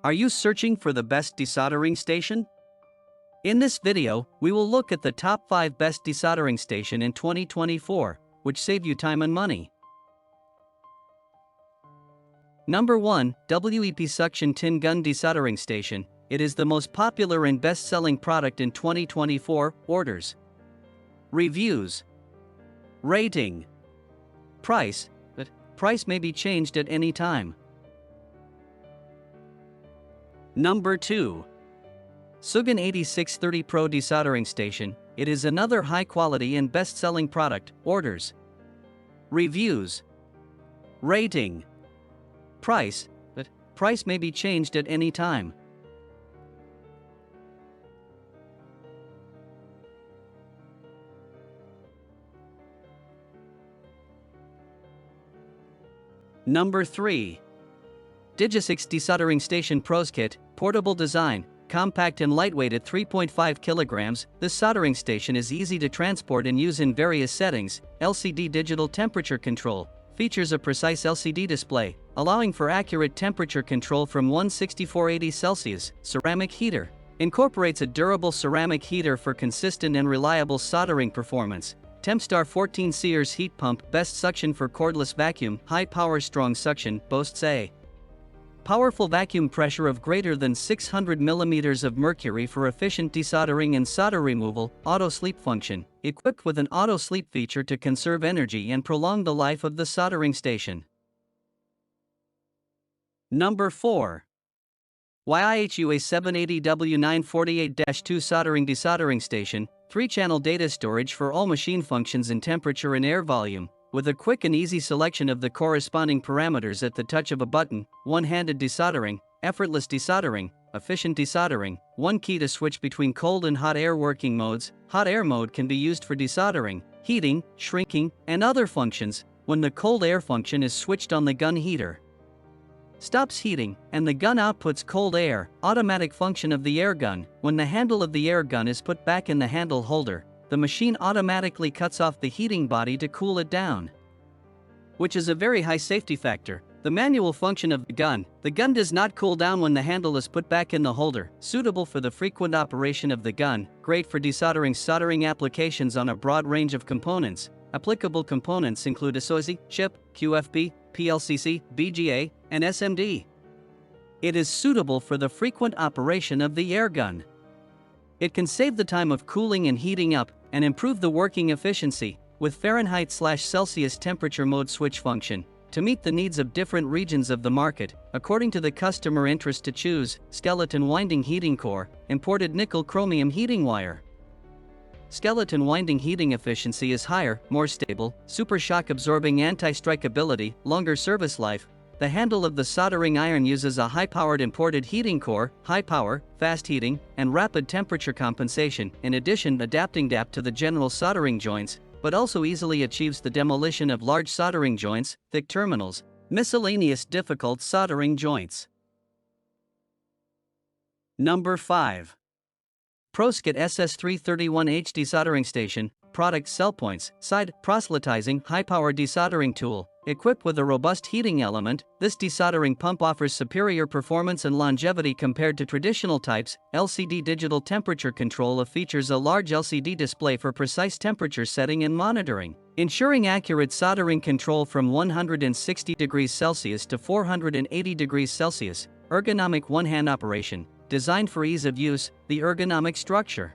Are you searching for the best desoldering station? In this video, we will look at the top 5 best desoldering station in 2024, which save you time and money. Number 1, WEP Suction Tin Gun Desoldering Station. It is the most popular and best-selling product in 2024. Orders, reviews, rating, price. But price may be changed at any time. Number 2. SUGON 8630 Pro Desoldering Station. It is another high-quality and best-selling product. Orders, reviews, rating, price. But price may be changed at any time. Number 3. Digisix Desoldering Station ProsKit. Portable design, compact and lightweight at 3.5 kilograms, this soldering station is easy to transport and use in various settings. LCD digital temperature control. Features a precise LCD display, allowing for accurate temperature control from 16480 Celsius. Ceramic heater. Incorporates a durable ceramic heater for consistent and reliable soldering performance. Tempstar 14 Sears heat pump. Best suction for cordless vacuum. High power strong suction. Boasts a powerful vacuum pressure of greater than 600 millimeters of mercury for efficient desoldering and solder removal. Auto sleep function. Equipped with an auto sleep feature to conserve energy and prolong the life of the soldering station. Number 4. YIHUA 780W948-2 Soldering Desoldering Station. 3-channel data storage for all machine functions in temperature and air volume, with a quick and easy selection of the corresponding parameters at the touch of a button. One-handed desoldering, effortless desoldering, efficient desoldering. One key to switch between cold and hot air working modes. Hot air mode can be used for desoldering, heating, shrinking, and other functions. When the cold air function is switched on, the gun heater stops heating, and the gun outputs cold air. Automatic function of the air gun. When the handle of the air gun is put back in the handle holder, the machine automatically cuts off the heating body to cool it down, which is a very high safety factor. The manual function of the gun does not cool down when the handle is put back in the holder. Suitable for the frequent operation of the gun, great for desoldering soldering applications on a broad range of components. Applicable components include SOIC, chip, QFP, PLCC, BGA, and SMD. It is suitable for the frequent operation of the air gun. It can save the time of cooling and heating up, and improve the working efficiency, with Fahrenheit/Celsius temperature mode switch function, to meet the needs of different regions of the market, according to the customer interest. To choose, skeleton winding heating core, imported nickel chromium heating wire. Skeleton winding heating efficiency is higher, more stable, super shock absorbing, anti-strike ability, longer service life. The handle of the soldering iron uses a high-powered imported heating core, high power, fast heating, and rapid temperature compensation, in addition adapting to the general soldering joints, but also easily achieves the demolition of large soldering joints, thick terminals, miscellaneous difficult soldering joints. Number 5. ProsKit SS331H Desoldering Station. Product sell points. Side proselytizing high-power desoldering tool. Equipped with a robust heating element, this desoldering pump offers superior performance and longevity compared to traditional types. LCD digital temperature control features a large LCD display for precise temperature setting and monitoring, ensuring accurate soldering control from 160 degrees Celsius to 480 degrees Celsius. Ergonomic one-hand operation. Designed for ease of use, the ergonomic structure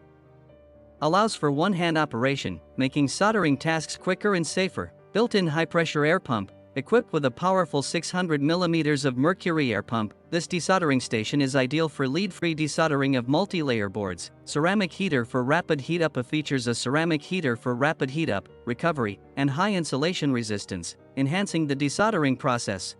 allows for one-hand operation, making soldering tasks quicker and safer. Built-in high-pressure air pump. Equipped with a powerful 600 mm of mercury air pump, this desoldering station is ideal for lead-free desoldering of multi-layer boards. Ceramic heater for rapid heat-up. Features a ceramic heater for rapid heat-up, recovery, and high insulation resistance, enhancing the desoldering process.